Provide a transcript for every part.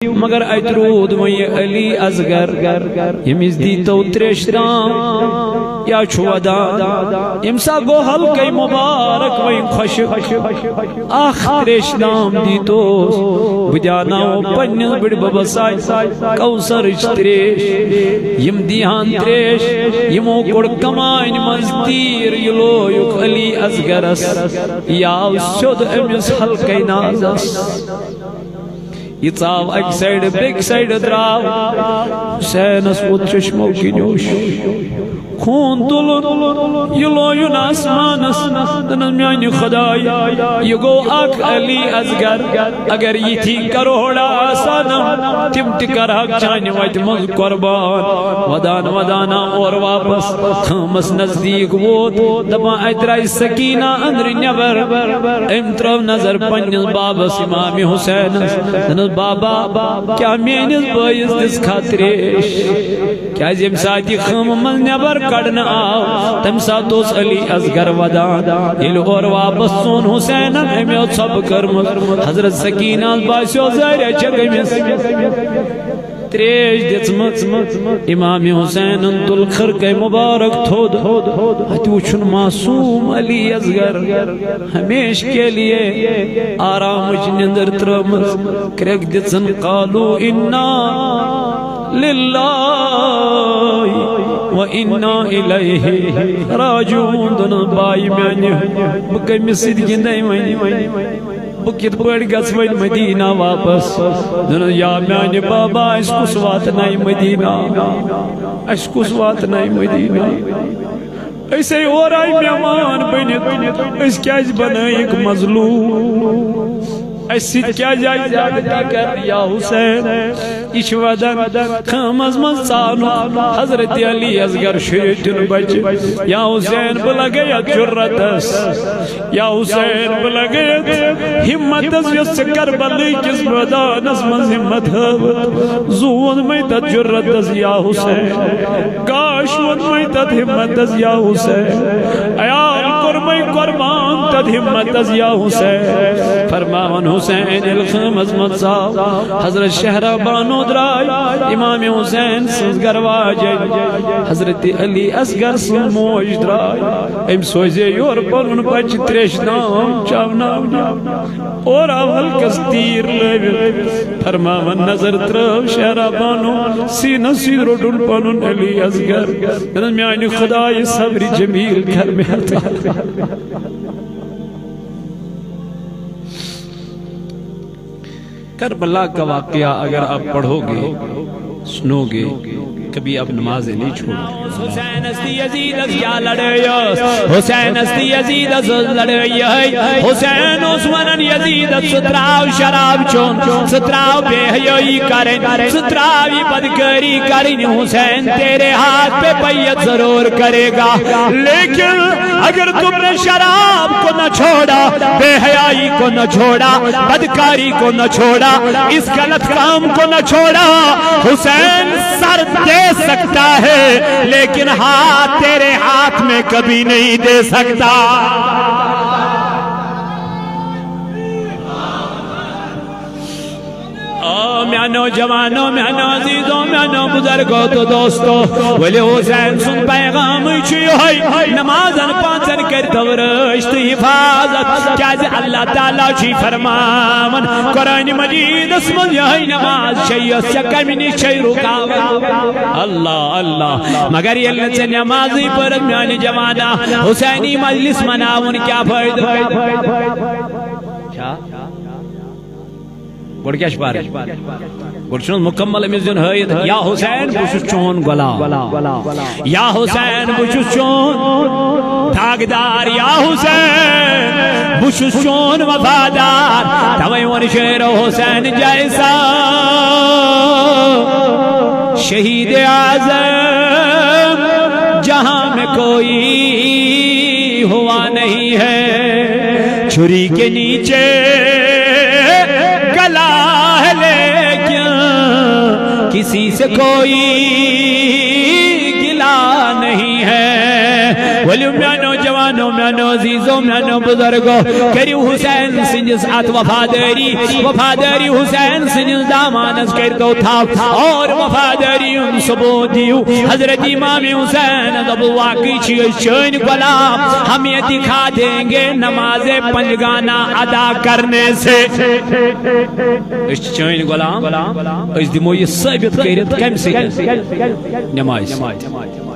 مگر اترود وی علی اصغر یمس دیتو تریشتام یا چھودان امسا گو حلقی مبارک وی خشک آخ تریشتام دیتوس بجاناو پنیز بڑ ببسائی کوسر تریش یم دیہان تریش یمو کڑ کمائن مزدیر یلو یک علی اصغرس یا سود امس حلقی نازس یہ ژاو اک سائیڈ بیک سائیڈ دراو حسینس ووت چشمو کنیوش خون تلن یہ لویون آسمانس دنس میانی خدای یہ گو اک علی اصغر اگر یہ تھی کروڑا آسانا تم تکرہک چانی ویت مز قربان ودان ودانا اور واپس خامس نزدیک ووت دبا اترائی سکینہ اندر نیبر امترو نظر پنیز بابس امام حسین دنس بابا کیا مینس بائیس دس خاطریش کیا زیم ساتی خام من نیبر کڑنا آو تم ساتوس علی اصغر ودان یہ اور واپس سون حسین امیت سب کرمت حضرت سکینہ باسیو زہر چگمیس تریش دچمت امام حسین تل خرقہ مبارک تھود ہتو چھن معصوم علی اصغر ہمیش کے لیے آرام نندر ترمز کرک دچن قالو انا للہ وَإِنَّا إِلَيْهِ راجعون دن بائی میانی بکے مسجد گندائی وینی بکیت پڑ گس وین مدینہ واپس دن یا میانی بابا اس کو سوات نائی مدینہ اس کو سوات نائی مدینہ ایسے اور آئی میامان بینت اس کیا اس بنائی ایک مظلوم ایسی کیا جائی زیادتی کر یا حسین اشودن خامز من سانو حضرت علی اصغر شیطن بچ یا حسین بلا گیا جرتس یا حسین بلا گیا ہمتس یس کربلی کس بدانس من ہمت زون میتت جرتس یا حسین گاشون میتت ہمتس یا حسین ایال قرمی قربان تد ہمتس یا حسین فرماون حسین الخمز متصاب حضرت شہرہ بانو درائی امام حسین سنگر واجد حضرت علی اصغر سلموش درائی ام سوزے یور پرن پچ تریش نام چاونا اور اول کس تیر لے فرماون نظر ترو شہرہ بانو سینہ سیدرو ڈن پنن علی اصغر میانی خدای صبر جمیل گھر میں ہتا کربلا کا واقعہ اگر آپ پڑھو گے سنو گے کبھی آپ نمازیں نہیں چھوڑو حسین استی یزید از یا لڑے حسین استی یزید از لڑے حسین عثمان یزید از ستراو شراب چون ستراو بے حیائی کریں ستراوی بدکاری کریں حسین تیرے ہاتھ پہ بیعت ضرور کرے گا لیکن اگر تم نے شراب کو نہ چھوڑا بے حیائی کو نہ چھوڑا بدکاری کو نہ چھوڑا اس غلط کام کو نہ چھوڑا حسین سر دے سکتا ہے لیکن ہاتھ تیرے ہاتھ میں کبھی نہیں دے سکتا میانو جوانو میانو عزیزو میانو بزرگو تو دوستو ولی حسین سن پیغام چی ہوئی نمازن پانچن کر دورشت حفاظت کیازی اللہ تعالیٰ چی فرمامن قرآن مجید اسم یہی نماز شیئس یا کمینی شیئی رکاو اللہ اللہ مگر یہ اللہ سے نمازی پر میانی جوانا حسینی مجلس مناون کیا فائدہ کیا گوڑ کیا شبار گوڑ چنون مکمل امیزن حید یا حسین بوشش چون گلا یا حسین بوشش چون داغدار یا حسین بوشش چون وفادار تمہیں شیر حسین جیسا شہید اعظم جہاں میں کوئی ہوا نہیں ہے چھری کے نیچے کسی سے کوئی گلا نہیں ہے ولی میانو جوانو میانو نوجوانو عزیزو میانو بزرگو کریو حسین سنجس ات وفاداری حسین سنجس دامانس کرتو تھا اور وفاداری ان ثبوت دیو حضرت امام حسین دب واقعی چیز چین غلام ہم یہ دکھا دیں گے نماز پنجگانہ ادا کرنے سے اس چین غلام اس دمو یہ ثابت کرت کم سے نماز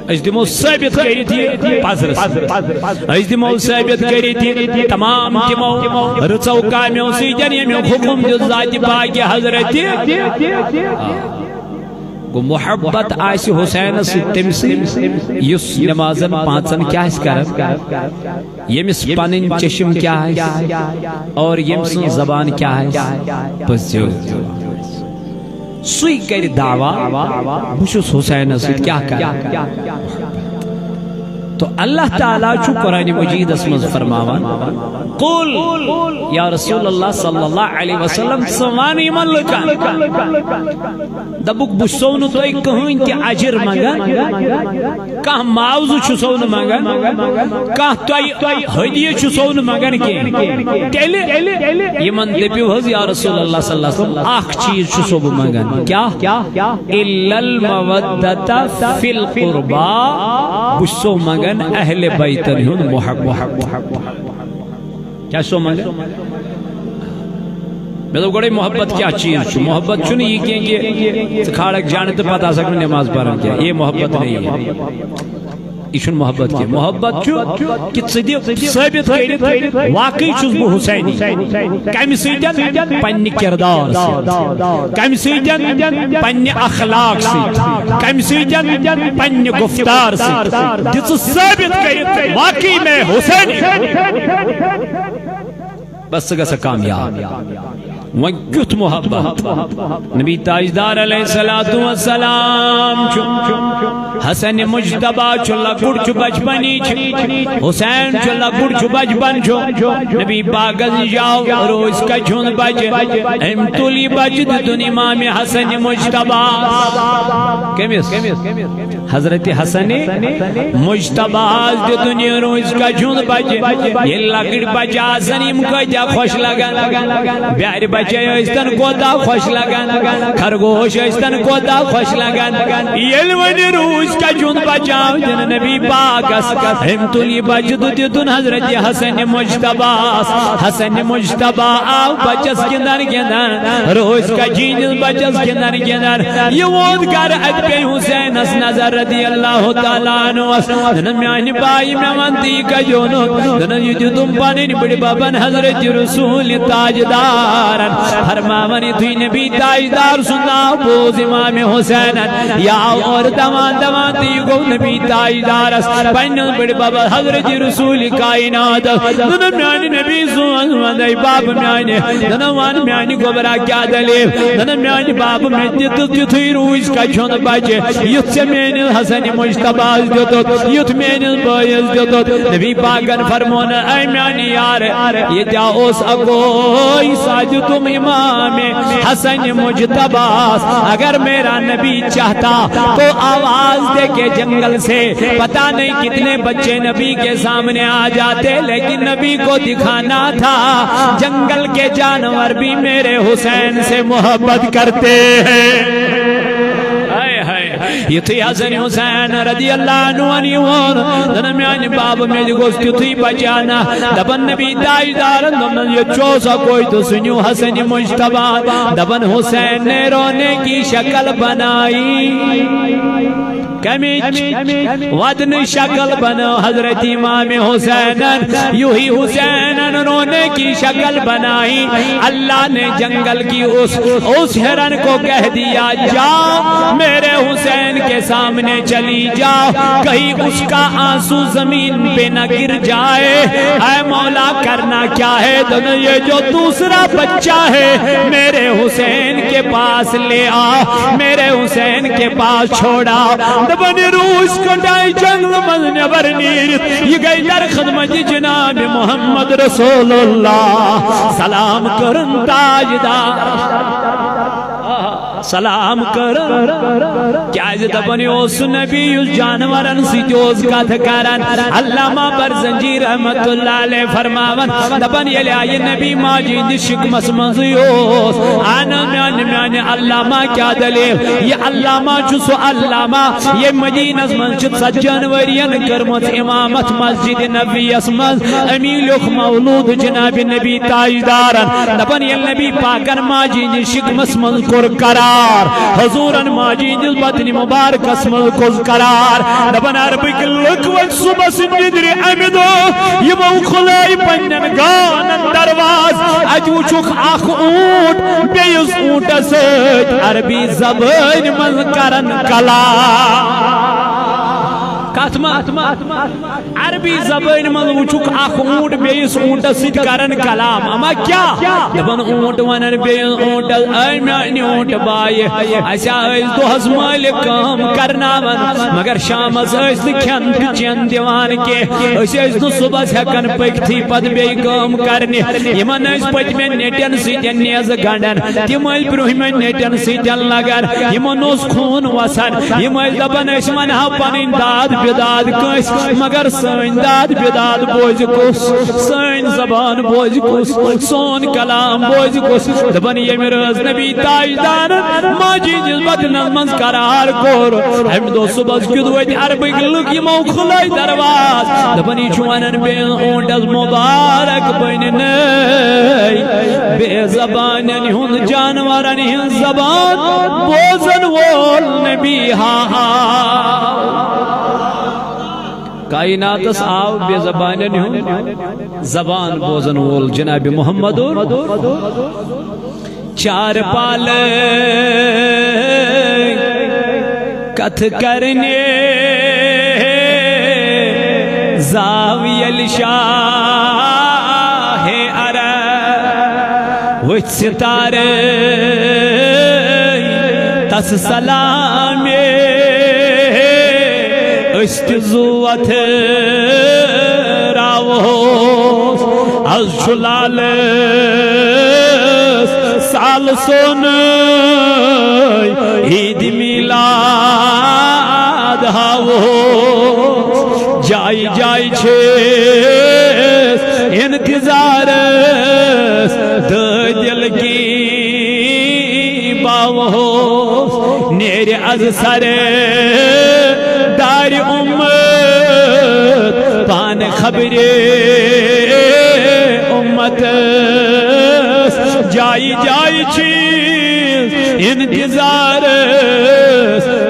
اس دمو ثابت کرت یہ پازرس اس دمو ثابت کرت تمام تمو رچو کامیوں سی جنیم حکم جو ذات پاک حضرت گو محبت آسی حسین سے تمسی یس نمازن پانچن کیا اس کرد یمس پانن چشم کیا ہے اور یمس زبان کیا ہے بس جو سوئی کر دعویٰ بشس حسین سے کیا کرد تو اللہ تعالیٰ چھو قرآن مجید اسمز فرماوان قل یا رسول اللہ صلی اللہ علیہ وسلم سوانی من لکان دبک بشسون تو ایک کہوں ان کی عجر مگن کہاں معاوض چھسون مگن کہاں تو حدیع چھسون مگن کی تیلے یہ من دبیو حض یا رسول اللہ صلی اللہ علیہ وسلم آخ چیز چھسو مگن کیا إِلَّا الْمَوَدَّةَ فِي الْقُرْبَى بشسو مگن اہل بیتن ہن محبت کیا سو مانگا میں تو گوڑے محبت کیا چیز چھو محبت چھو نہیں یہ کہ کھاڑک جانے تو پتا سکنے نماز پڑھن کیا یہ محبت نہیں ہے ایشن محبت کی محبت چھو کہ صدیق ثابت کرت واقعی چھوز بو حسینی کمی سیدن پنی کردار سے کمی سیدن پنی اخلاق سے کمی سیدن پنی گفتار سے جس ثابت کرت واقعی میں حسینی بس گسا کامیاب وَنْكُتْ محبت نبی تاجدار علیہ السلام حسن مجتبہ چلا گڑ چو بچپنی حسین چلا گڑ چو بچپن نبی باغز جاؤ روز کا جھن بج امتولی بجد دن امام حسن مجتبہ کمیس حضرت حسن مجتبہ دنیا روز کا جھن بج یہ لگڑ بجا زنیم کا جا خوش لگا بیار بچے استن کو دا خوش لگن خرگوش استن کو دا خوش لگن یلون روز کا جن بچاؤ جن نبی پاک ہمتلی بجد دیتن حضرت حسن مجتبہ آو بچس گندر روز کا جینس بچس گندر یہ وود کر ادبی حسین اس نظر رضی اللہ تعالیٰ عنہ جن میانی بائی میں منتی کا جونو جن یدی تم پانی بڑی بابن حضرت رسول تاجدار فرماونی تھی نبی تاجدار سنا بوز امام حسین یا اور دوان دی گو نبی تاجدار پنن بڑی بابا حضرت رسول کائنات دنم میانی نبی سوان دی باب میانی دنوان میانی گبرا کیا دلیل دنم میانی باب میں تھی روز کا چھن بچے یت سے مین حسن مجتبہ دیتو یت مین بایز دیتو نبی پاکن فرمون اے میانی یار یہ جا اس اگوئی ساجد تم امام حسن مجتبہ اگر میرا نبی چاہتا تو آواز دے کے جنگل سے پتہ نہیں کتنے بچے نبی کے سامنے آ جاتے لیکن نبی کو دکھانا تھا جنگل کے جانور بھی میرے حسین سے محبت کرتے ہیں یہ تھی حسن حسین رضی اللہ عنہ درمیان باب میں گوشتی تھی بچانا دبن نبی تاجدار دبن یہ چوسا کوئی تو سنیو حسن مجتبہ دبن حسین نے رونے کی شکل بنائی کمیچ ودن شکل بنا حضرت امام حسین یوہی حسین رونے کی شکل بنائی اللہ نے جنگل کی اس ہرن کو کہہ دیا جا میرے حسین کے سامنے چلی جاؤ کہیں اس کا آنسو زمین پہ نہ گر جائے اے مولا کرنا کیا ہے یہ جو دوسرا بچہ ہے میرے حسین کے پاس لے آؤ میرے حسین کے پاس چھوڑا دبن روز کٹائی جنگل مزن برنیر یہ گئی در خدمت جناب محمد رسول اللہ سلام کرن تاجدار سلام کر کیاز دپن اس نبی اس جانورن سیتوز کت کرن علامہ برزنجی رحمت اللہ علیہ فرماون دپن یلی آئی نبی ماجید شکمس منزیوز آنا میان علامہ کیا دلیل یہ علامہ چسو علامہ یہ مدینہ منچت 7 جنورین کرمت امامت مسجد نبی اسمز امیلوخ مولود جناب نبی تاجدارن دپن یل نبی پاکن ماجید شکمس منکر قرار حضورن ماجید البطن مبارک اسمل کز قرار دپن عربک لکوت صبح سنجدر امیدو یمو خلائی پنن گانن درواز اجو چوک آخ اونٹ بیس اونٹ سیت عربی زبان من کرن کلام عربی زبان من وچوک آخ اونٹ بیس اونٹ سیت کرن کلام اما کیا دپن اونٹ ونن بیس اونٹ اے میانی اونٹ بائی اسا ایس دو حس مالک کام کرنا من مگر شام اس ایس کھن چین دیوان کے ایس دو صبح ہکن پکتی پت بی کام کرنی یمن ایس پت میں نیٹن سیتن نیز گنڈن تم ایس بروہ میں نیٹن سیتن لگن یمن اس خون وسن یم ایس دپن ایس من ہا پنن داد بداد کس مگر سین داد بداد بوز کس سین زبان بوز کس سون کلام بوز کس دپن یہ میرز نبی تاجدار ماجید البطن من قرار کور ہم دو صبح کدویت عربک لک یمو خلائی درواز دپن یہ چوانن بے اونٹز مبارک بین نئی بے زبانن ہن جانورن ہن زبان بوزن وول نبی کائنات آو بے زبانن ہن زبان بوزن وول جناب محمد چار پال کتھ کرنے زاویہ شاہ عرب وچ ستارے تس سلام استزوت راوز از جلال سال سن عید میلاد ہاوز جائی جائی چھیس انتظار دل کی باوز نیر از سر دار امت پان خبر امت جائی جائی چیز انتظار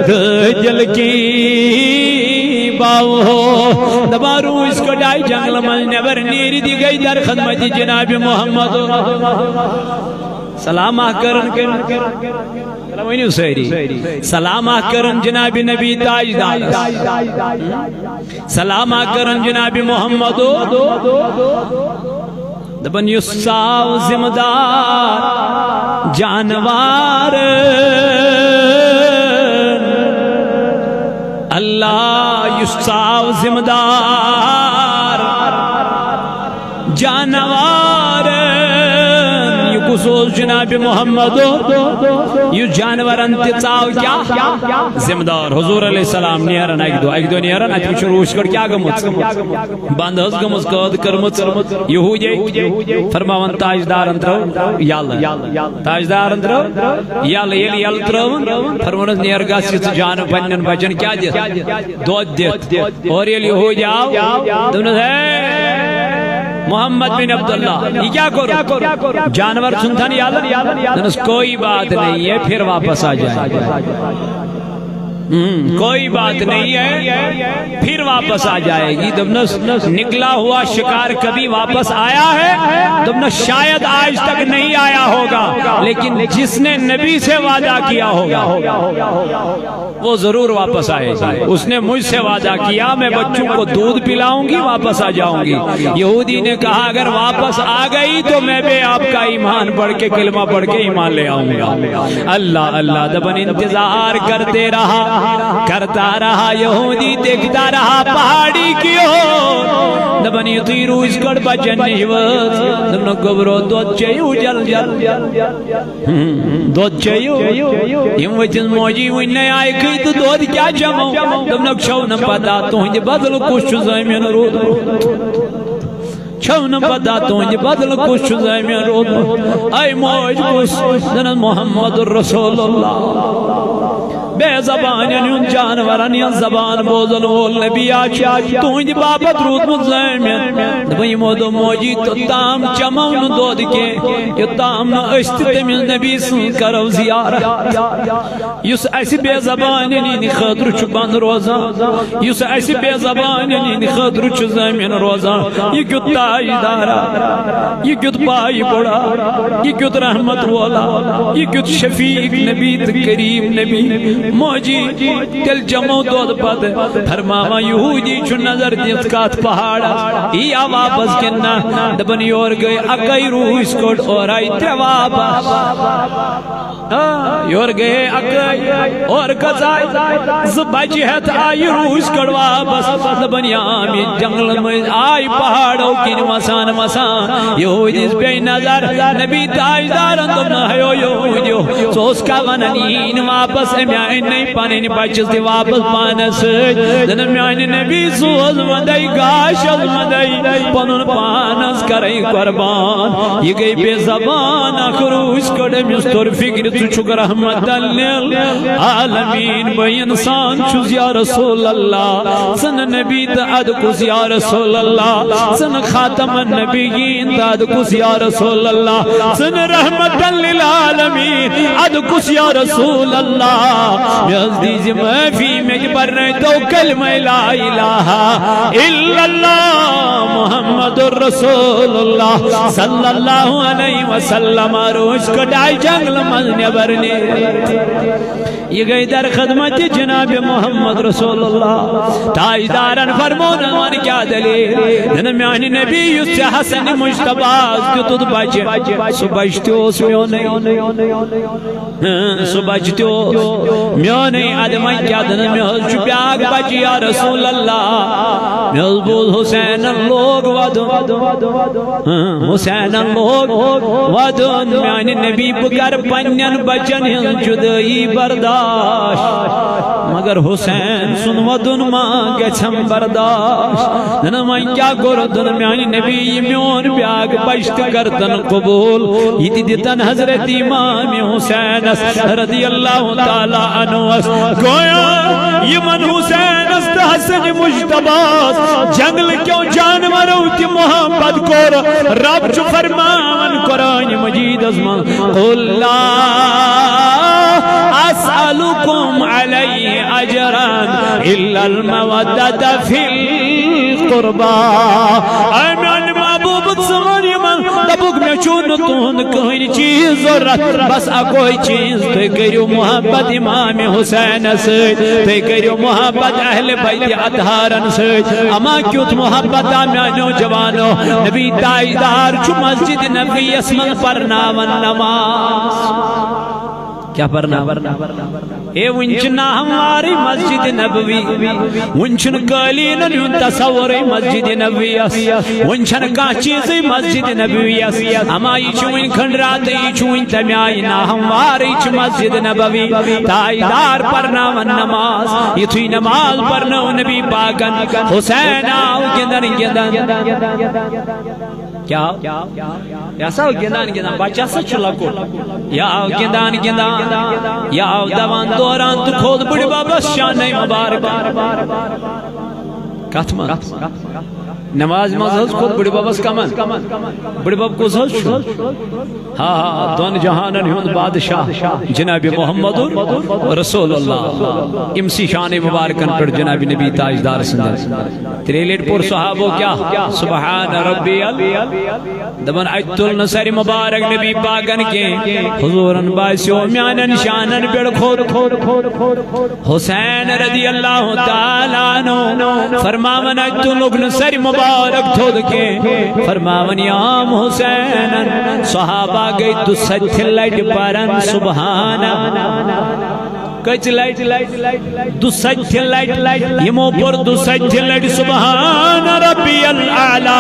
دل کی باو دبارو اس کو ڈائی جنگل من نبر نیری دی گئی در خدمت جناب محمد سلام کرن سلام کرن جناب نبی تاجدار سلام کرن جناب محمد دبن یساو ذمہ دار جانوار اللہ یساو ذمہ دار جانوار خصوص جناب محمد یہ جانور انتظاو کیا ذمہ دار حضور علیہ السلام نیرن ایک دو نیرن اچھ پچھو روش کر کیا گمت بند حض گمت قد کرمت یہودی فرماون تاجدار انترو یالا تاجدار انترو یالا ترون فرماون نیرگا سیت جان پنن بچن کیا دیت دود دیت اور یہودی آو دونوں ہے محمد بن عبداللہ یہ کیا کرو جانور سنتھن یادن کوئی بات نہیں ہے پھر واپس آ جائے کوئی بات نہیں ہے پھر واپس آ جائے گی دمنس نکلا ہوا شکار کبھی واپس آیا ہے دمنس شاید آج تک نہیں آیا ہوگا لیکن جس نے نبی سے وعدہ کیا ہوگا وہ ضرور واپس آئے گا اس نے مجھ سے وعدہ کیا میں بچوں کو دودھ پلاؤں گی واپس آ جاؤں گی یہودی نے کہا اگر واپس آ گئی تو میں بھی آپ کا ایمان پڑھ کے کلمہ پڑھ کے ایمان لے آؤں گا اللہ اللہ دبن انتظار کرتے رہا کرتا رہا یہودی دیکھتا رہا پہاڑی کی اور دبن یتی روز کڑ بچن نیوز دبن گبرو دود چیو جل دود چیو یم وچن موجی وننے آئے کئی دود کیا جمو دبن چھو نہ پتا تو ہندی بدل کچھ زمین رود چھو نہ پتا تو ہندی بدل کچھ زمین رود اے موج کس دن محمد رسول اللہ بے زبان یون جانورن یا زبان بوزن وول نبی آچ تو ہندی بابت رود مزمین دبئی مودو موجی تو تام چمون دود کے یہ تام نہ اشت تمیز نبی سن کرو زیارہ یس ایسی بے زبان یعنی خطر چھ بند روزا یس ایسی بے زبان یعنی خطر چھ زمین روزا یہ کیت تائی دارا یہ کیت پائی بڑا یہ کیت رحمت والا یہ کیت شفیق نبی کریم نبی موجی تل جمو دود پد فرماما یہودی چھ نظر دیت کات پہاڑا یا واپس کننا دبنی اور گئے اکائی روح اس کوٹ اور آئی تے واپس یور گئے اکائی اور کسائی زباجی ہے آئی روح اس کوٹ واپس دبنی آمی جنگل میں آئی پہاڑوں کی مسان مسان یہودی اس پہ نظر نبی تاجدارن دبنا ہے یہودیو سوس کا غنانین واپس امیائن نہیں پانے نہیں بچس دی واپس پانس دن میانی نبی سوز مدائی گاشت مدائی پنن پانس کرائی قربان یہ گئی بے زبان اخروش کڑے مستر فکر تو چکر رحمت عالمین بھئی انسان چوز یا رسول اللہ سن نبی تعد کس یا رسول اللہ سن خاتم النبیین تعد کس یا رسول اللہ سن رحمت للعالمین عد کس یا رسول اللہ دیجی معافی مجبر تو کلمہ لا الہ الا اللہ محمد الرسول اللہ صلی اللہ علیہ وسلم روش کٹائی جنگل مزنی برنی یہ گئی در خدمت جناب محمد رسول اللہ تاجدارن فرمون انوان کیا دلیل دن میانی نبی یس حسن مجتباز جو تد بچے سبجتی اس میونے سبجتی اس میونے آدمان کیا دن میوز چپیاگ بچی یا رسول اللہ میوز بود حسین لوگ ودن حسین لوگ ودن میانی نبی بکر پنین بچن ہن جدئی برداشت مگر حسین سن ودن ماں گچھم برداشت دن من کیا گر دن میانی نبی میون بیاگ بشت کرتن قبول یہ دیتن حضرت امام حسین رضی اللہ تعالی عنہ گویا یہ من حسین است حسن مجتباس جنگل کیوں جانوروں کی محبت کر رب چو فرمان قرآن مجید ازمان قل لا اسألكم علی اجران الا المودت فی القربا اے میان محبوبت سمانی من دبوک میں چون تون کوئی چیز ضرورت بس اکوئی چیز تو کریو محبت امام حسین سے تو کریو محبت اہل بیت اطہارن سے اما کیوت محبت آمیانو جوانو نبی تائیدار چو مسجد نبی اسمن پرناون نماز کیا پرنا اے ونچنا ہماری مسجد نبوی ونچن قالین نیون تصوری مسجد نبوی ونچن کا چیزی مسجد نبوی اما ایچوین کھنڈرات ایچوین تمیائینا ہماری چھ مسجد نبوی تائیدار پرنا و نماز یہ تھی نماز پرنا و نبی پاکن حسین آو گندن کیا یا ساو گندان گندان بچہ سا چھلا کو یا آو گندان گندان یا آو دوان دوران تو کھود بڑی بابا شان مبارک کتما نماز مزہز کھود بڑی بابا کمن بڑی بابا کو زہز چھو ہاں دون جہانن ہند بادشاہ جناب محمد رسول اللہ امسی شان مبارکن پر جناب نبی تاجدار سندر تریلیٹ پور صحابو کیا سبحان ربی دبن عجت النصر مبارک نبی پاکن کے حضورن باسیو میانن شانن بیڑ کھود حسین رضی اللہ تعالیٰ عنہ فرماون عجت النصر مبارک تھود کے فرماون یام حسینن صحابہ گئی تو سچ لٹ پرن سبحانہ کچ لائٹ دو سچ لائٹ یمو پر دو سچ لائٹ سبحان ربی الاعلی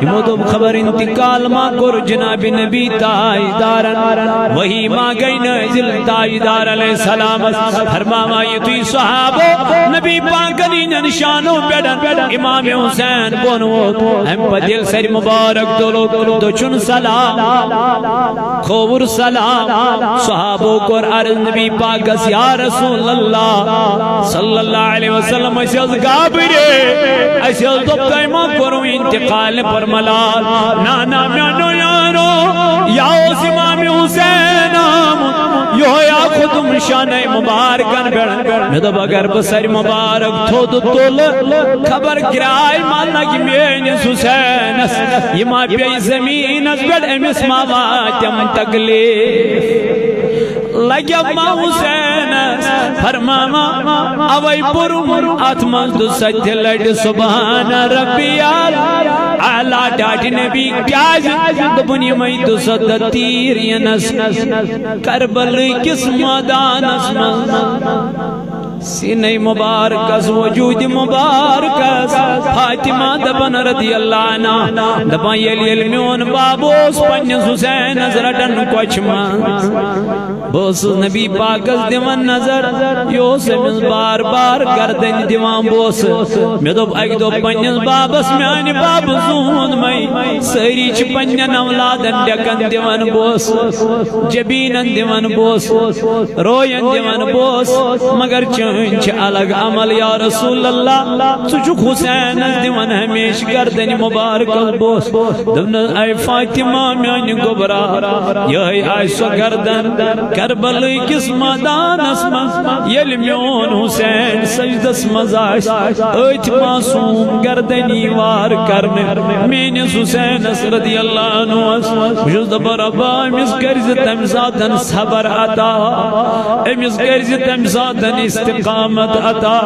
یمو دو خبر انتقال ما کر جناب نبی تائیدارن وہی ما گئی نازل تائیدار علیہ السلام فرماما یہ توی صحابو نبی پاکنی نشانو بیڈن امام حسین بنوت ہم پا دل سر مبارک دولو دو چن سلام کھور سلام صحابو کر عرض نبی پاکس یا رسول اللہ صلی اللہ علیہ وسلم اسیز گابرے اسیز دبتائی ما کرو انتقال پر ملال نانا میانو یارو یا اس امام حسین یو یا خودم شان مبارکن بیڑن میں دب اگر بسر مبارک تھو دو تول خبر گرائی مانا کی مینس حسین یہ ما پی زمین اس بیڑ امس مواتم تکلیف لگیا ما حسین فرماما اوی پرم اتمن دو سچ لڑ سبحان ربی اعلیٰ ڈاٹ نبی کیاز دبنی میں دو سد تیر ینس کربل کس مدانس سینہ مبارکس وجود مبارکس فاطمہ دبن رضی اللہ عنہ دبن یل میون بابوس پنیس حسین نظر ڈن کوچمان بوس نبی پاکس دیوان نظر یوس امس بار بار گردن دیوان بوس میں دب اگ دو پنیس بابس میانی باب زون میں سری چھ پنین اولادن ڈکن دیوان بوس جبینن دیوان بوس روین دیوان بوس مگر چھ الگ عمل یا رسول اللہ چچک حسین دیوان ہمیش گردن مبارک بوس دبن اے فاطمہ میانی گبرا یہ آئیسو گردن کربل کس مدان اسمن یل میون حسین سجدس مزاش ایت معصوم گردنی وار کرنے مینس حسین رضی اللہ عنہ جز دبر ابا امس کرز تمزادن صبر عطا امس کرز تمزادن استقامت عطا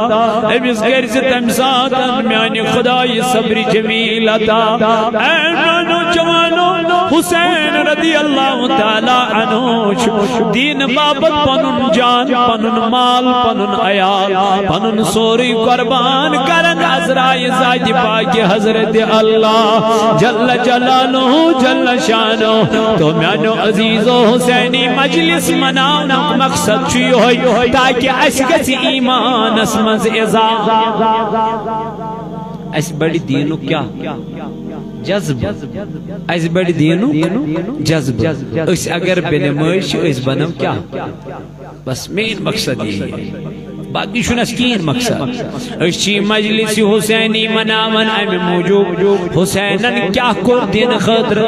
امس کرز تمزادن میانی خدای صبر جمیل عطا اینو جوانو حسین رضی اللہ تعالی عنہ دین بابت پنن جان پنن مال پنن عیال پنن سوری قربان کرن عزرائی ذات پاک حضرت اللہ جل جلالہ جل شانہ تو میانو عزیز و حسینی مجلس مناؤنا مقصد چی ہوئی تاکہ اشکس ایمان اسمز ازا اس بڑی دینو کیا جذب اس بڑی دینو جذب اس اگر بنمائش اس بنم کیا بس مین مقصد یہ باقی شنس کین مقصد اس چی مجلس حسینی منامن ام موجود حسینن کیا کر دین خطر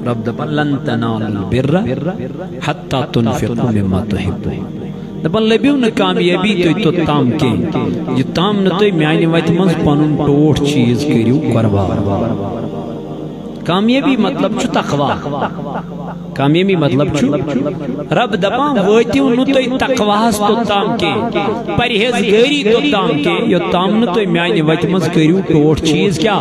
رب دبن لن تنالوا البر حتی تنفقوا مما تحبون دبن لبیو نا کامیابی تو تام کے یہ تام نا تو میانی وقت منز پانون ٹوٹ چیز کریو قربان کامیابی مطلب چھو تقوی کامیابی مطلب چھو رب دبان ویتیو نو تو تقواز تو تام کے پرہیزگاری تو تام کے یہ تام نا تو میانی وقت منز کریو ٹوٹ چیز کیا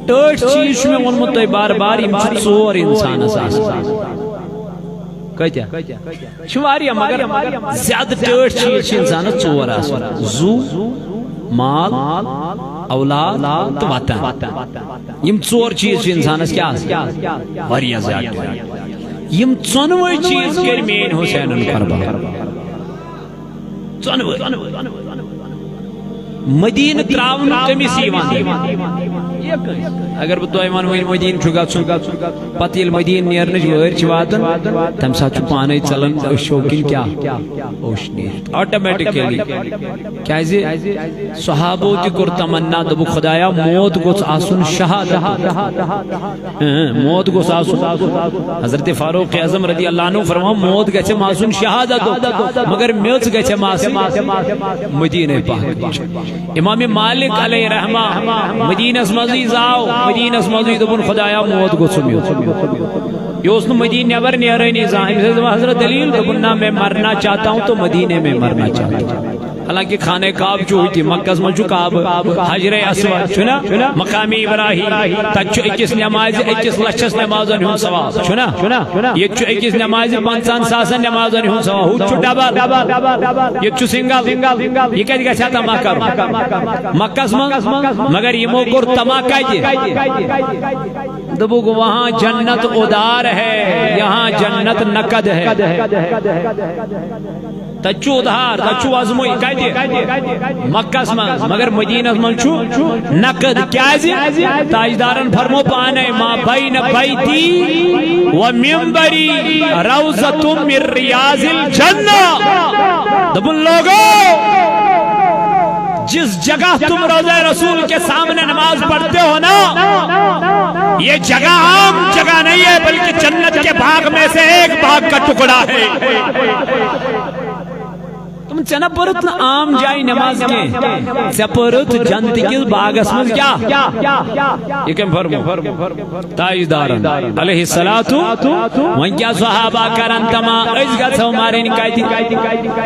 ٹوٹ چیز میں ونمو تو بار بار امچ ژور انسان اساس کتیا چھواری مگر زیادہ ٹوٹ چیز انسان ژور آس زو مال اولاد تو وطن یم ژور چیز انسانس کیا واریاہ زیادہ یم ژونوے چیز کر مین حسین قربان ژونوے مدینہ تراون کمس اگر بہ تمہیں ون مدین گھن پتہ یل مدین نیرنچ ویر واتن تمہ سات پانے ژلان شوقین کیا اوش نیر آٹومیٹکلی کیازِ صحابو تہ کور تمنا دب خدایا موت گوژھ آسن شہادت موت گوژھ آسن حضرت فاروق اعظم رضی اللہ عنہ فرماو موت گژھم آسن شہادت مگر میژ گژھم آسن مدینہ پاک امام مالک علیہ رحمہ مدینہ مزید آو مدینہ مزید دبن خدایا موت گوژھم یہ اس نے مدینہ نبر نیرانی حضرت دلیل دبن نہ میں مرنا چاہتا ہوں تو مدینہ میں مرنا چاہتا ہوں حالانکہ خانہ کعب ہوتی مکہ من کعب حجر اسود چھنا مقام ابراہیم تچ اکس نماز اکس لچھس نمازن ہن ثواب چھنا یہ اکس نماز 50,000 نمازن ہن ثواب ہو ڈبل یہ سنگل یہ کتھ گژھِ تما کر مکہ من مگر یمو کور تما کتہ دبوک وہاں جنت ادار ہے یہاں جنت نقد ہے تچو ادھار تچو ازموئی کتہ مکہ من مگر مدینہ من نقد کیازِ تاجدارن فرمو پانے ما بین بیتی و منبری روضۃ من ریاض الجنہ دبن لوگو جس جگہ تم روضہ رسول کے سامنے نماز پڑھتے ہو نا یہ جگہ عام جگہ نہیں ہے بلکہ جنت کے باغ میں سے ایک باغ کا ٹکڑا ہے تم چنا پرت عام جائے نماز کے پرت جنت کس باغس مز کیا یہ کم فرمو تاجدارن علیہ الصلوۃ وان کیا صحابہ کرن تما اس گھو مارن کایتی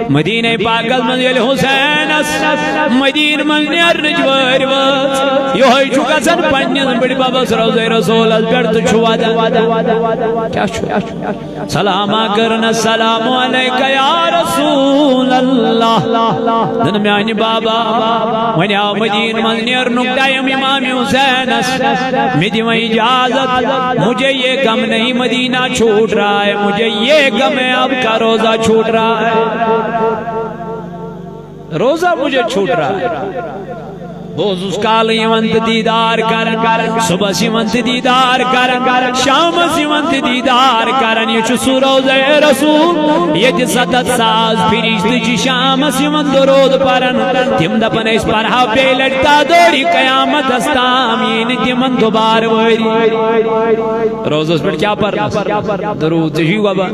مدینہ پاک من یل حسین مدینہ من نیر نجور یہ ہوئی چکا سن پنن بڑی بابا روضہ رسول بیٹھ چھوا کیا سلام کرنا السلام علیک یا رسول اللہ دن میانی بابا ونی آو مدین من نیر نکتایم امام حسین میں دی میں اجازت مجھے یہ غم نہیں مدینہ چھوٹ رہا ہے مجھے یہ غم ہے اب کا روزہ چھوٹ رہا ہے روزہ مجھے چھوٹ رہا ہے بوز اس کال یمنت دیدار کرن صبح سیمنت دیدار کرن شام سیمنت دیدار کرن یہ چھو روضہ رسول یہ ستت ساز فرشت جی شام سیمنت درود پرن تم دپن اس پر ہا پہ لٹتا دوری قیامت استام یہ تمن دوبار وری روزہ اس پر کیا پر درود جی گوبا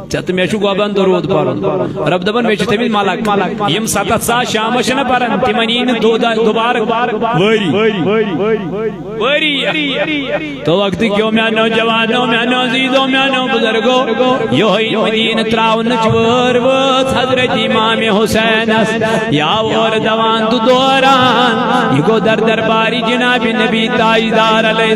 چت میں چھو گوبا درود پرن رب دپن میں چھو تمن مالک یم ستت ساز شام شن پرن تمنین دوبار وری تو وقت کیوں میں نوجوانوں میں عزیزوں میں بزرگوں یہ ہوئی مدینہ تراؤن چور وات حضرت امام حسین یا اور دوان تو دوران یہ کو درباری جناب نبی تاجدار علیہ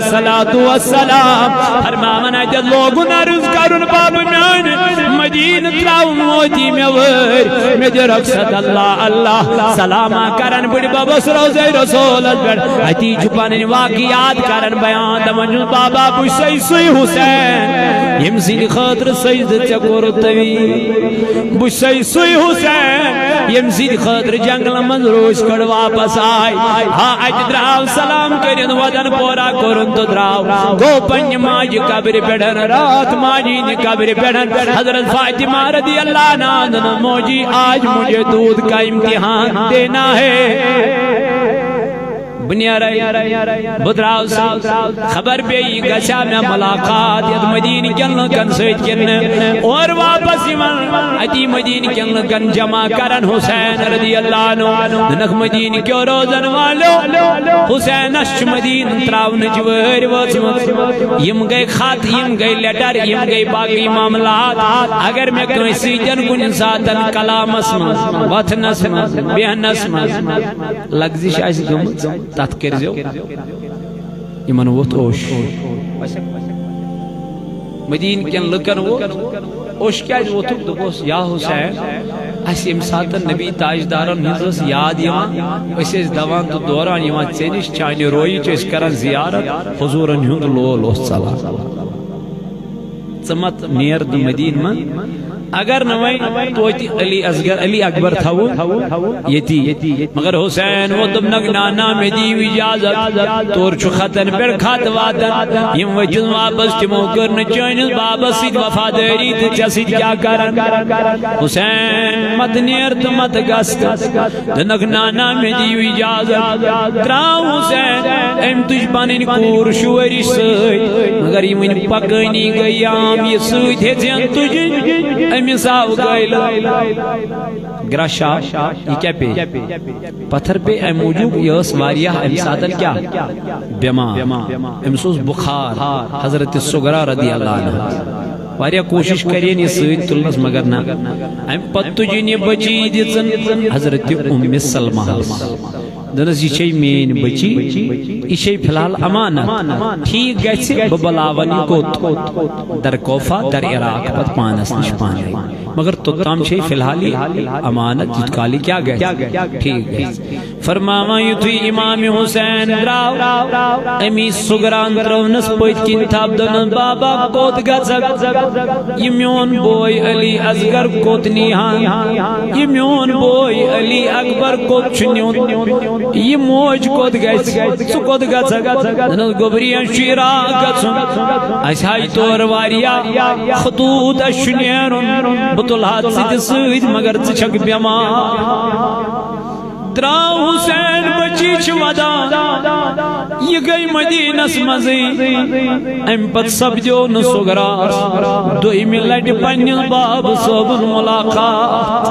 السلام فرمانا جد لوگن عرض کرن باب میں مدینہ تراؤن موتی میں ور میں جو رقصت اللہ سلامہ کرن بڑی بابا روضہ رسول اتی چھپان واقعات کرن بیان دمن بابا بشی سوی حسین یم سین خاطر سجد چکور توی بشی سوی حسین یم سین خاطر جنگل من روش کڑ واپس آئی ہاں اج دراو سلام کرن ودن پورا کرن تو دراو گو پنج ماج قبر پیڑن رات ماجی نے قبر پیڑن حضرت فاطمہ رضی اللہ عنہ موجی آج مجھے دودھ کا امتحان دینا ہے بنیا رہی بدراو خبر پہ یہ گشا میں ملاقات ید مدین کن لکن سید کن اور واپس من اتی مدین کن لکن جمع کرن حسین رضی اللہ عنہ نک مدین کیوں روزن والو حسین اشچ مدین تراؤن جویر وزمت یم گئی خط یم گئی لیٹر یم گئی باقی معاملات اگر میں کوئی سیجن کن ساتن کلام اسمت وطن اسمت بہن اسمت لگزش ایسی گمت تات کرزیو ایمان ووت اوش مدین کن لکن اوش کیا جو ووتک دبوس یا حسین اس امساتن نبی تاجدارن نزس یاد یمان اس دوان تو دوران یمان چینش چانی روئی چیس کرن زیارت حضورن ہند لول اس صلاح سمت نیر مدین من اگر نوائیں تو علی اصغر علی اکبر تھاو یتی مگر حسین وہ تم نگنانا میں دیو اجازت تور چھو خطن پر خط واتن یم وجن واپس تمو کرن چینس بابا سید وفاداری تچا سید کیا کرن حسین مت نیر تو مت گست نگنانا میں دیو اجازت تراؤ حسین ام تجھ بانین کور شوری سید مگر یمین پکانی گئی آم یہ سید ہے زین تجھ امیساو گئیل گراشا یہ کیا پہ پتھر پہ اے موجود یہ سواریہ امساتن کیا بیما امسوس بخار حضرت سگرہ رضی اللہ عنہ واریا کوشش کرین یہ سید تلنس مگر نا ام پت تجین یہ بچی دیتن حضرت ام سلمہ دنس یہ چھ مین بچی یہ چھ فی الحال امانت ٹھیک گھس ببلاون کوت در کوفہ در عراق پت پانس نش پانے مگر توتام چھ فی الحال امانت جت کالی کیا گئے ٹھیک گئے فرماما یتوی امام حسین دراو امی سگران درونس پویت کن تھاب دنس بابا کوت گزک یہ میون بوئی علی اصغر کوت نیہان یہ میون بوئی علی اکبر کوت چنیون یہ موج کوت گیس سو کوت گزک دنس گبریان شیرا گزن اسائی طور واریا خطوط اشنیرن بطلحات سید سید مگر چک بیمار دراو حسین بچی چودا یہ گئی مدینہ سمزی ام پت سبجو نسوگراس دوئی ملٹ پنیل باب صوبن ملاقات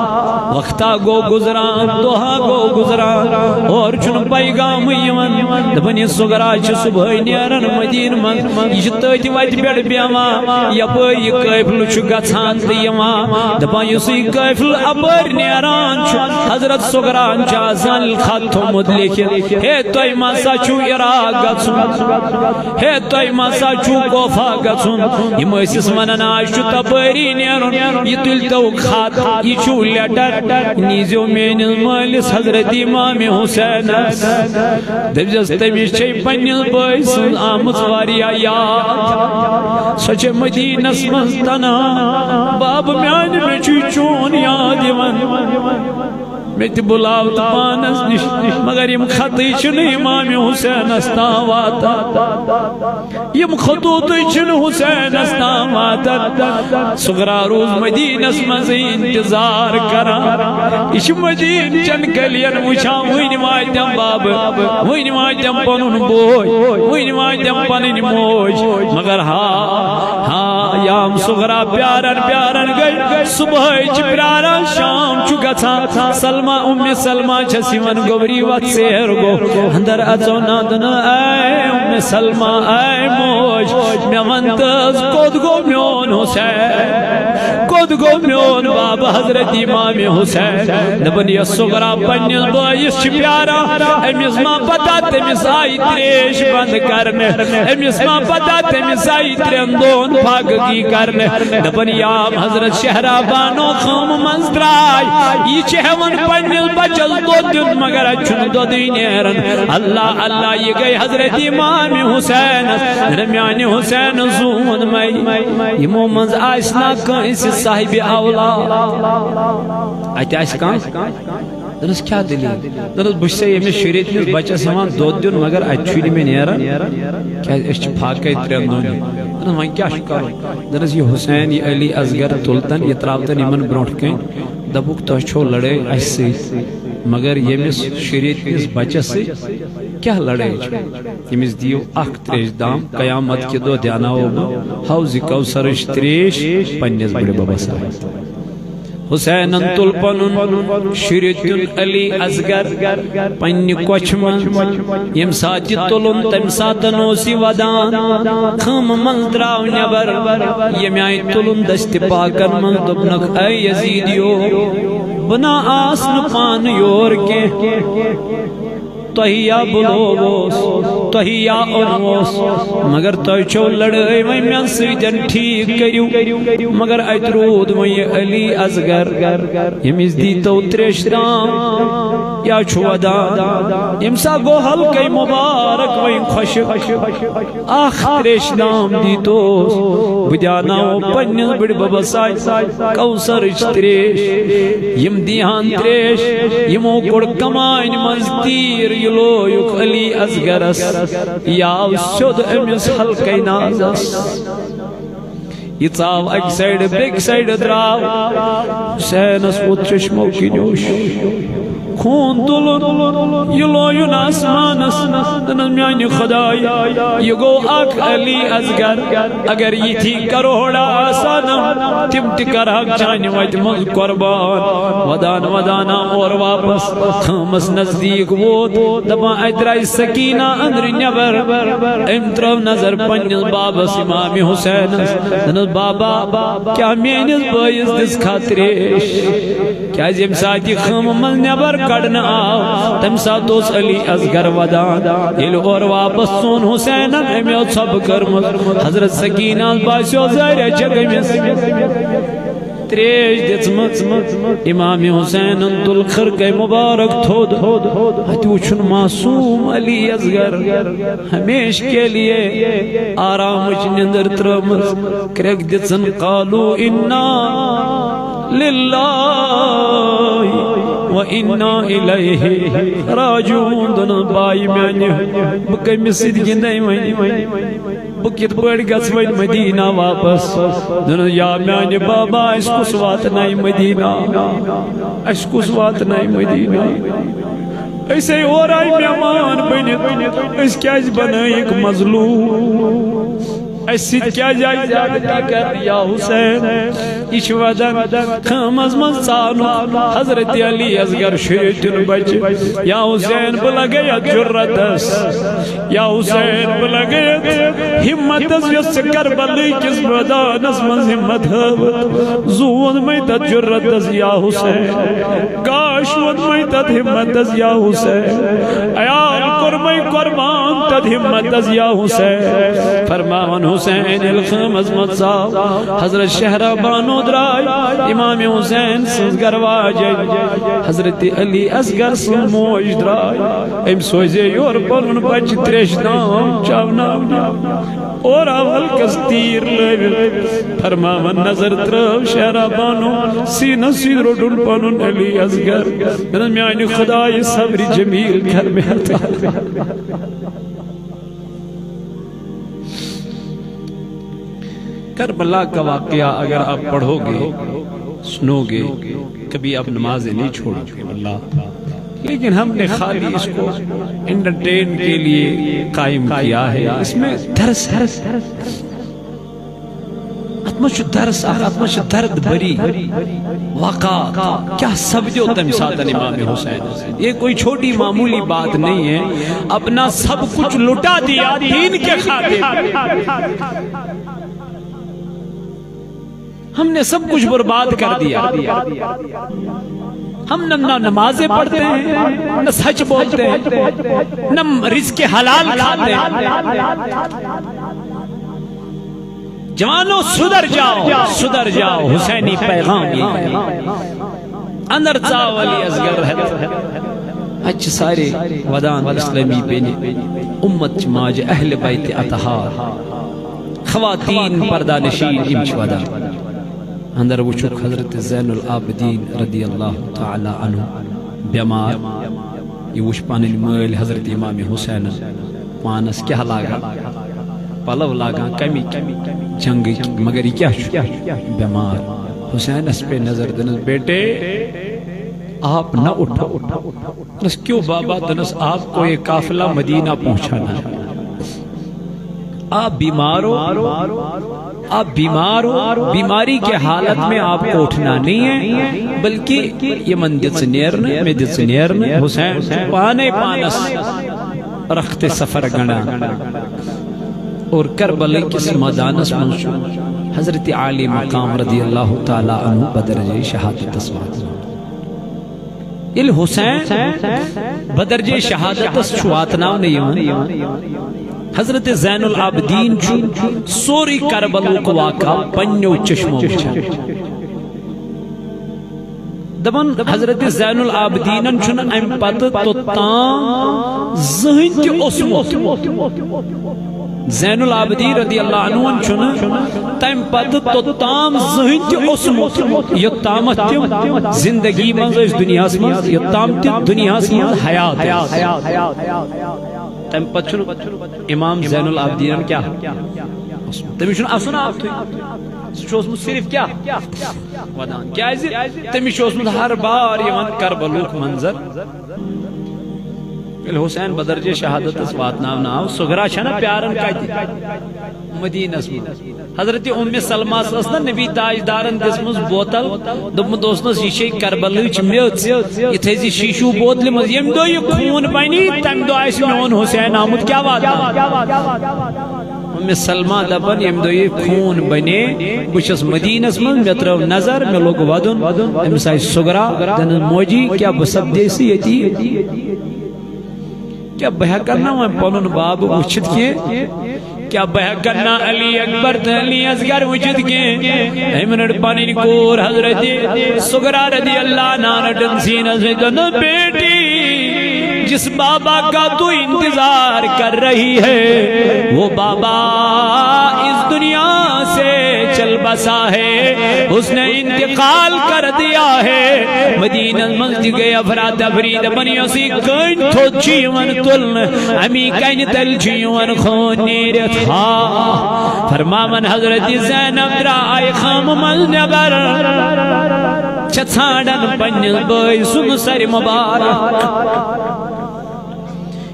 وقتا گو گزران دوہا گو گزران اور چن پیغام یمن دبنی سوگراس صبح نیرن مدین من یہ تیتی ویت بیڑ بیما یا پر یہ قیفل چو گھان دیما دبا یسی قیفل ابر نیران حضرت سوگران چاہ زن الخط مدلکت ہے توی مسا چو عراق گژھُن ہے توی مسا چو کوفہ گژھُن یم ٲسِس ونان آز چھُ تپٲری نیرُن یہ تُلۍتو خط یہ چھُ لیٹر نیٖزیو میٲنِس مٲلِس حضرت امام حسینس دٔپزٮ۪س تٔمِس چھے پننِس بٲے سٕنٛز آمٕژ واریاہ یاد سۄ چھےٚ مدیٖنس منٛز تنہا باب میانہِ مےٚ چھُے چون یاد یِوان میں تی بلاو تا پانس نش مگر یم خطی چن امام حسین استان واتا یم خطوطی چن حسین استان واتا سغرا روز مدینس مز انتظار کرا اش مدین چن کلین وچھان وین واتم باب وین واتم پنن بوئی وین واتم پنن موج مگر ہاں یام سغرا پیارن پیارن گئی صبح چ پیارن شام چ گژھان سلمہ ام سلمہ چھسیون گوری وقت سیر گو اندر اچو نادن اے ام سلمہ اے موج میں ونتز کود گو میون حسین کود گو میون بابا حضرت امام حسین دبن یہ سغرا پنیس بائیس چھ پیارا امیس ما پتا تمیس آئی تریش بند کرنے امیس ما پتا تمیس آئی ترندون پاگی کرنے دبن یام حضرت شہرہ بانو خام منزدرائی یہ چہون پنیل بچل دو دن مگر اچھن دو دینیرن اللہ اللہ یہ گئی حضرت امام حسین رمیان حسین زون مئی یہ مومنز آئسنا کنسی صاحب اولا آئیتی آئیس کان دنس کیا دلی دنس بشتے یہ میں شریعت میں بچہ سمان دو دن مگر اچھولی میں نیرن کیا اس پھاکے ترندونی دنس وہاں کیا شکر دنس یہ حسین یہ علی اصغر تلتن یہ ترابتن ایمن برونٹ کہیں دبوک تو چھو لڑے ایسی مگر یہ مس شریعت کس بچہ سے کیا لڑے یہ مس دیو اخ تریش دام قیامت کے دو دیانا ہو حوض کوثرش تریش پنیس بڑے بابا صاحب حسین تل پنن شریعت علی اصغر پنی کوچ من یم سات تلن تم سات نوسی ودان خم من دراو نبر یم آئی تلن دست پاکن من دبنک اے یزیدیو بنا آسن پان یور کے توہیا بلووس توہیا انوس مگر توی چھو لڑائی وی میں سیدن ٹھیک کریو مگر ایترود وی علی اصغر یمیز دی تو تریشتان یا چھو ودان یمسا گو حلقی مبارک وی خوش آخ تریشتان دی توس بدیاناو پنیل بڑی بابا سائی کوثر تریش یم دیہان تریش یمو کڑ کمائن مزدیر یلو یک علی اصغرس یا شد امیس حلقی نازس یہ چاو ایک سائیڈ بیک سائیڈ دراو حسینس وہ چشمو کی نوش خون دلن یلو یون آسمانس دنس میانی خدای یہ گو اک علی اصغر اگر یہ تھی کروڑا آسانم تم تکرہک چانہ وت مز قربان ودان ودانا اور واپس خامس نزدیک ووت دپان ات درائے سکینہ اندر نبر ام ترو نظر پنس بابس امام حسین دنس بابا کیا میانس بائیس دس خاطریش کیا یم سات یہ خام من نبر کڑنا آو تم سات اس علی اصغر ودان یل اور واپس سون حسین امیو سب کرمز حضرت سکینہ باسیو زہر چگمس تریش دژمٕژ امام حسین تل خرقہ مبارک تھود اتہ وچھن معصوم علی اصغر ہمیش کے لیے آرامچ نندر ترمز کرک دژن قالو انا للہ وَإِنَّا إِلَيْهِ راجعون دن بائی میانی بکمس سید گندائی وین بکت پڑ گس وین مدینہ واپس دن یا میانی بابا اس کس وات نائی مدینہ اس کس وات نائی مدینہ ایسے اور آئی میامان بنت اس کیاز بنائی ایک مظلوم ایسی کیا جائے زیادتی کر یا حسین اش ودن خامز من سانو حضرت علی اصغر شریتن بچ یا حسین بلا گیا جرتس یا حسین بلا گیا ہمتس یس کربلی کس بدانس من ہمت ہوت زون میتت جرتس یا حسین کاش ود میتت ہمتس یا حسین ایال قرمی قربان تد ہمتس یا حسین فرمان حسین الخمز متصاب حضرت شہرہ بانو درائی امام حسین سنز گرواج حضرت علی اصغر سن موج درائی ام سوزے یور پلن بچ تریش نام چاونا اور اول کس تیر لیوی فرماون نظر ترو شہرہ بانو سینہ سید روڈن پنن علی اصغر من میانی خدای صبر جمیل گھر میں ہتا کربلا کا واقعہ اگر آپ پڑھو گے سنو گے کبھی آپ نمازیں نہیں چھوڑو گے واللہ لیکن ہم نے خالی اس کو انٹرٹین کے لیے قائم کیا ہے اس میں درس اتمش درس اتمش درد بری واقع کیا سب جو تم ساتھ امام حسین یہ کوئی چھوٹی معمولی بات نہیں ہے اپنا سب کچھ لٹا دیا دین کے خاطر ہم نے سب کچھ برباد کر دیا ہم نہ نمازیں پڑھتے ہیں نہ سچ بولتے ہیں نہ رزق حلال کھاتے ہیں جوانوں سدر جاؤ حسینی پیغام یہ اندر چاو علی اصغر ہے اچھ سارے ودان اسلامی بینے امت ماج اہل بیت اطہار خواتین پردہ نشین امچ ودان اندر وچھک حضرت زین العابدین رضی اللہ تعالی عنہ بیمار یہ وچھ پانل مل حضرت امام حسین پانس کیا لاغا پلو لاغا کمی جنگ مگر یہ کیا بیمار حسین اس پہ نظر دنس بیٹے آپ نہ اٹھو دنس کیوں بابا دنس آپ کو یہ قافلہ مدینہ پہنچانا آپ بیمار ہو بیماری کے حالت میں آپ کو اٹھنا نہیں ہے بلکہ یہ من دت نیرنے میں دت نیرنے حسین پانے پانس رخت سفر گنا اور کربلا کس میدانس منشو حضرت علی مقام رضی اللہ تعالی عنہ بدرجہ شہادت اسوات il حسین بدرجہ شہادت شوات ناو نہیں حضرت زین العابدین سوری کربلو کو واقع پنیو چشموں بچھا دبن حضرت زین العابدین چھن ام پت توتان زہن کی اسمت زین العابدین رضی اللہ عنہ چھن تم پت توتان زہن کی اسمت یتامت زندگی منز اس دنیا سے یتامت دنیا سے حیات تم پت چھن امام زین العابدین کیا تم چھن افسنا شوسمت صرف کیا ودان کیا تم شوسمت ہر بار یمن کربلوک منظر حسین بدرجہ شہادت واتناو ناو سغرا چھنا پیارن کتی مدینہ حضرت ام سلمہ نا نبی تاجدارن دسمز بوتل دپمت اوسنس یہ کربلچ میژ یہ تھیزی شیشو بوتل مز یم دو یہ خون بنی تم دو آس میون حسین آمد کیا وات ام سلمہ دپن یم دو یہ خون بنے بچس مدینس من مے ترو نظر مے لوگ ودن امس آئی سغرا دن موجی کیا بسب دیسی یتی کیا بہ کرنا وہاں پنن باب وچھت کی کیا بہ کرنا علی اکبر علی اصغر وجد کے ایمنٹ پانی کور حضرت سغرا رضی اللہ عنہ ڈنسین ازدن بیٹی جس بابا کا تو انتظار کر رہی ہے وہ بابا اس دنیا سے چل بسا ہے اس نے انتقال کر دیا ہے مدینہ مسجد گئے افراد افرید بنی اسی کن تو چیون تلن امی کن تل چیون خون نیرت فرمامن حضرت زینب رائی خام من نبر چھتھاڑن پنیل بھائی سن سر مبارک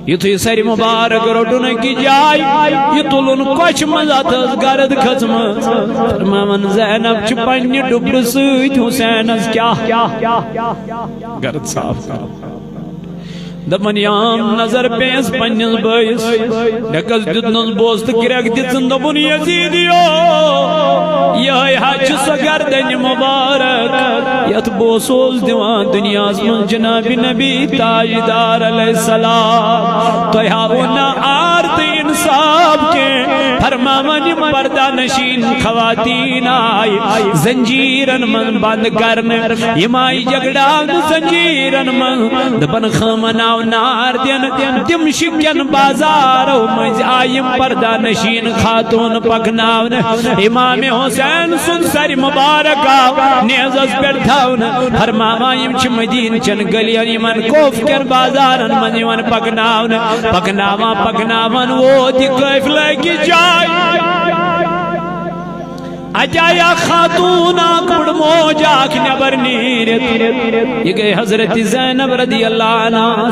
یہ تو سر مبارک روٹن کی جائی یہ تلن کچھ مزات گرد کھزم فرمامن زینب چھ پنی ڈبر سویت حسین از کیا گرد صاف کر دپن یام نظر پیس پنیل بائیس ڈکس دتنس بوست کرک دتن دپن یزیدیو یہ حج سگردن مبارک یت بوسوز دیوان دنیا من جناب نبی تاجدار علیہ السلام تو یاونا آرت انصاب کے فرمامن پردہ نشین خواتین آئی زنجیرن من بند کرنے یمائی جگڑان زنجیرن من دپن خمنا نار دین تم شکن بازارو مز آئیم پردہ نشین خاتون پکناون امام حسین سن سر مبارکا نیزز پر تھاون فرمامائیم چھ مدین چن گلیان من کوف کر بازارن من یون پکناون وہ دی کیف لگی جائی اجایا خاتون آکڑ موجاک نبر نیرت یہ گئے حضرت زینب رضی اللہ عنہ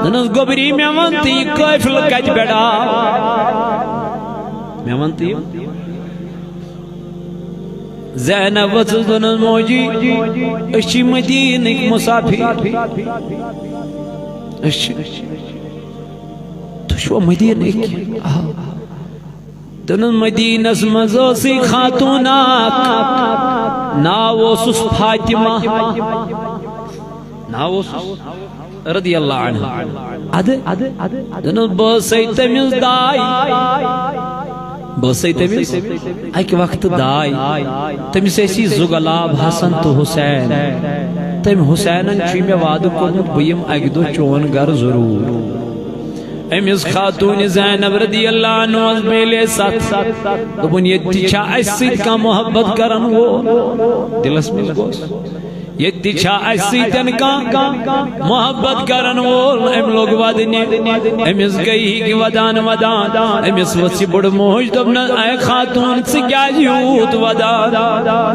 دنس گبری میں ونتی کیف لکج بیڑا میں ونتی زینب وصل دنس موجی اشی مدین ایک مسافی تو شو مدین ایک دنن مدینس مزوسی خاتوناک ناوسس فاطمہ ناوسس رضی اللہ عنہ دنن بسی تمیز دائی بسی تمیز ایک وقت دائی تمیز ایسی زغلاب حسن تو حسین تم حسینن چی میں وعدو کنت بیم ایک دو چون گر ضرور امیز خاتون زینب رضی اللہ عنہ از میلے ساتھ دبن یہ چھا ایسی کا محبت کرن وہ دلس میں گوس یہ چھا ایسی تن کا محبت کرن وہ ام لوگ ودنی امیز گئی کی ودان امیز وسی بڑ موج دبن اے خاتون سے کیا جیوت ودان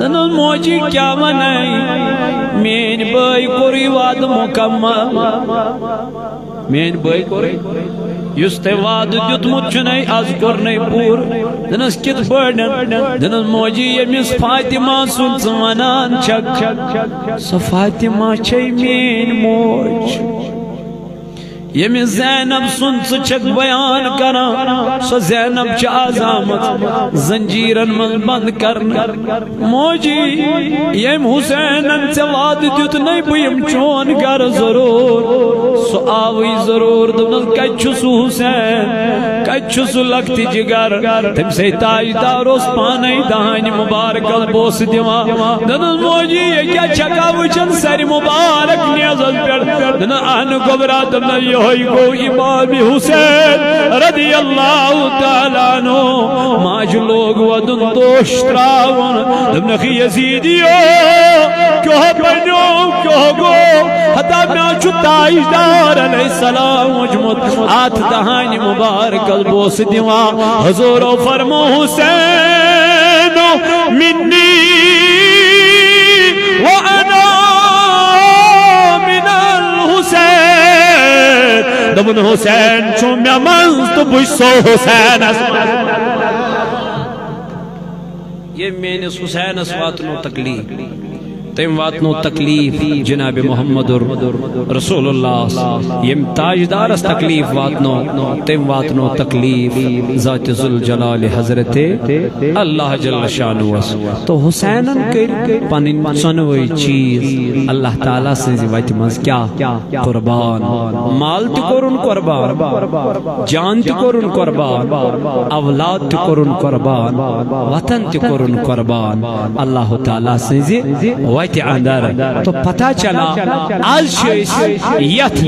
دنل موجی کیا منائی مین بائی کوری واد مکمل مین بائی کوری یستے واد دیت مچنائی از کرنائی پور دنس کت بڑن دنس موجی یمیس فاطمہ سنس ونان چک سو فاطمہ چھے مین موج یمی زینب سنس چک بیان کرا سو زینب چا آزامت زنجیرن من بند کرنا موجی یم حسینن سے وعد دیت نہیں بیم چون گر ضرور سو آوی ضرور دونل کچھسو حسین کچھسو لگتی جگر تم سے تاجدار اس پانی دہانی مبارک البوس دیما دونل موجی یہ کیا چکا وچن سر مبارک نیازل پر دونل آن گبرا دونل ہوئی کو امام حسین رضی اللہ تعالیٰ عنہ ماج لوگ ودن دوشتراون دمنخی یزیدیو کیوں بنیو کیوں گو حتی میں تاجدار علیہ السلام مجمد آت دہانی مبارک البوس دیوا حضور فرمو حسین منی وَأَنَا مِنَ الْحُسَيْنِ دبن حسین چھو مے منز تو بچ سو حسین یہ میانس حسینس واتنو تکلیف تم واتنو تکلیف جناب محمد رسول اللہ یم تاجدارس تکلیف واتنو تم واتنو تکلیف ذات ذوالجلال حضرت اللہ جل شانہ تو حسینن کر پنن سنوئی چیز اللہ تعالیٰ سے وات مز کیا قربان مال تہ کرن قربان جان تہ کرن قربان اولاد تہ کرن قربان وطن تہ کرن قربان اللہ تعالیٰ سے وت اندر تو پتہ چلا آج یت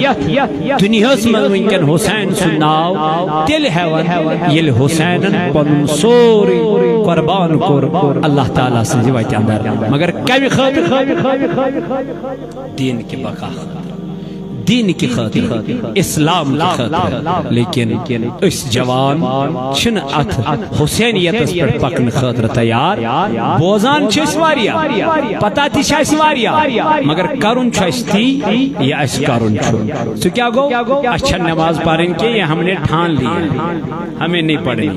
دنیاس من ونکن حسین سن ناو تیل ہیون یل حسینن پن سوری قربان کور اللہ تعالیٰ سے وت اندر مگر کمی خاطر دین کی بقا دین کی خاطر اسلام کی خاطر لیکن اس جوان چھن ات حسینیتس پر پکن خاطر تیار بوزان چھس واریا پتہ تی چھس واریا مگر کرن چھس تی یا اس کرن چھو تو کیا گو اچھا نماز پڑھیں کہ یہ ہم نے ٹھان لیا ہمیں نہیں پڑھیں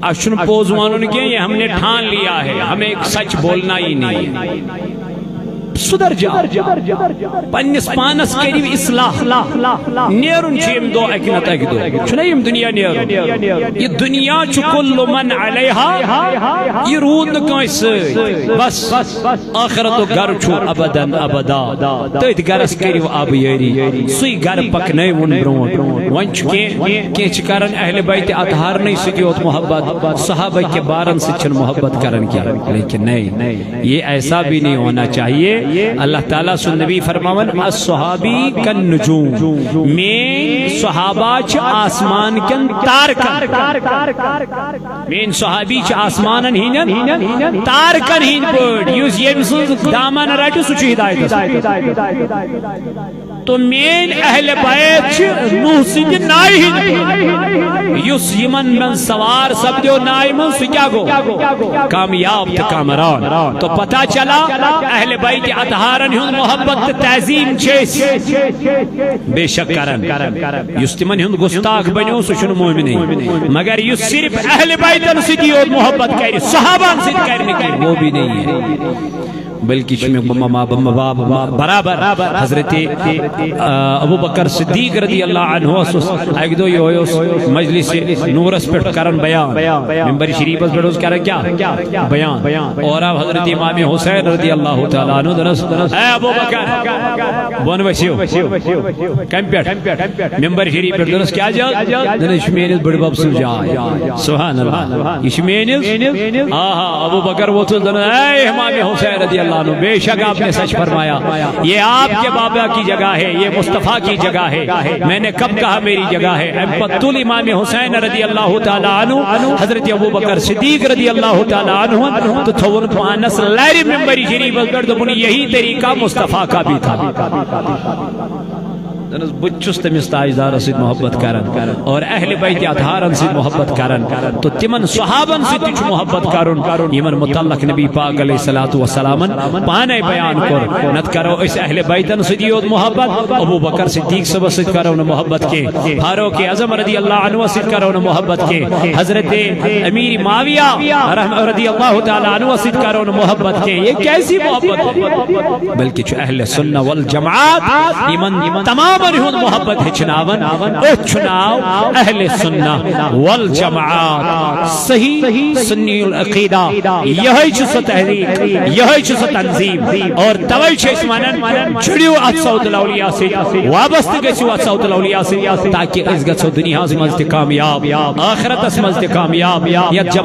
اچھن پوزوانوں کے یہ ہم نے ٹھان لیا ہے ہمیں ایک سچ بولنا ہی نہیں ہے سدر جا پنس پانس کریو اصلاح نیرن چیم دو اکنت اک دو چھنا یم دنیا نیرن یہ دنیا چھ کل من علیہا یہ رود نکوئی بس آخرت و گر چھو ابدا ابدا تیت گرس کریو آب یری سوی گر پک نئی ون برون ون چکے چکرن اہل بیت اطہار نہیں سکیوت محبت صحابہ کے بارن سے چھن محبت کرن کیا لیکن نہیں یہ ایسا بھی نہیں ہونا چاہیے اللہ تعالیٰ سن نبی فرماون الصحابی کن نجوم میں صحابہ چھ آسمان کن تارکن میں صحابی چھ آسمانن ہینن تارکن ہین پڑ یوز یہ مسلم دامن رٹو سچ ہدایت تو مین اہل بیت چھ نوح سنج نائی ہین یوس یمن من سوار سب دیو نائی من سکیا گو کامیاب تا کامران تو پتہ چلا اہل بیت اطہارن ہن محبت تعظیم چیس بے شک کرن یس تمن ہن گستاخ بنیو سو چھن مومن مگر یس صرف اہل بیتن سدی اور محبت کری صحابان سد کرنے کی وہ بھی نہیں ہے بلکہ برابر حضرت ابو بکر صدیق رضی اللہ عنہ ایک دو یہ مجلس نورس پر کرن بیان ممبر شریف پر کرن کیا بیان اور اب حضرت امام حسین رضی اللہ تعالیٰ عنہ درس اے ابو بکر بون وسیو کم پیٹ ممبر شریف پر درس کیا جا دنش مینس بڑ باب سن جا سبحان اللہ یہ مینس ابو بکر وہ تو اے امام حسین رضی اللہ عنہ بے شک آپ نے سچ فرمایا یہ آپ کے بابا کی جگہ ہے یہ مصطفیٰ کی جگہ ہے میں نے کب کہا میری جگہ ہے پتول امام حسین رضی اللہ تعالیٰ عنہ حضرت ابو بکر صدیق رضی اللہ تعالیٰ عنہ تو تھون پانس لاری ممبری شریف بنی یہی طریقہ مصطفیٰ کا بھی تھا بچس تمس تاجدار سید محبت کرن اور اہل بیت اطہارن سید محبت کرن تو تمن صحابن سید محبت کرن یمن متعلق نبی پاک علیہ الصلوۃ والسلام پانے بیان کر نت کرو اس اہل بیتن سید محبت ابو بکر صدیق صاحب سید کرو محبت کے فاروق اعظم رضی اللہ عنہ سید کرو محبت کے حضرت امیر معاویہ رضی اللہ تعالی عنہ سید کرو محبت کے یہ کیسی محبت ہے بلکہ اہل سنہ والجماعت یمن تمام محبت ہچناون اچھناو اہل سنہ والجماعت صحیح سنی العقیدہ یہی چھو تحریک یہی چھو تنظیم اور توئی چھو اسمانن چھڑیو اتساوت الاولیاء سے وابست گسیو اتساوت الاولیاء سے تاکہ اس گسو دنیا سے مزد کامیاب آخرت اس مزد کامیاب یا جب